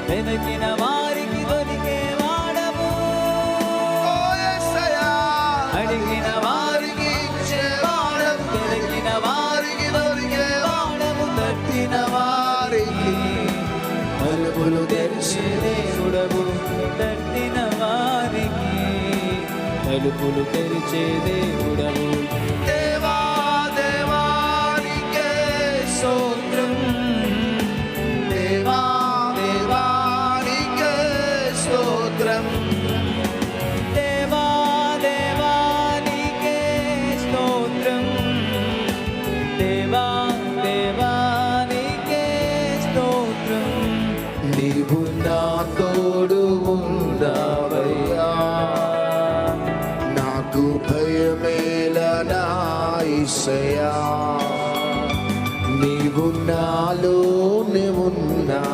వెనకిన వారికి దొరికే వాడవు, అడిగిన వారికి ఇచ్చేవాడవు, వెనకిన వారికి దొరికే వాడవు, తట్టిన వారికి తలుపులు తెరిచే దేవుడవు, తట్టిన వారికి తలుపులు తెరిచే దేవుడవు. దేవా దేవానికే స్తోత్రం, దేవా దేవానికే స్తోత్రం, దేవా దేవానికే స్తోత్రం, దేవా దేవానికే స్తోత్రం. నీవు నా తోడు ఉండవయ్యా, నాకు భయమేలా నా యేసయ్యా, నీవు నాలో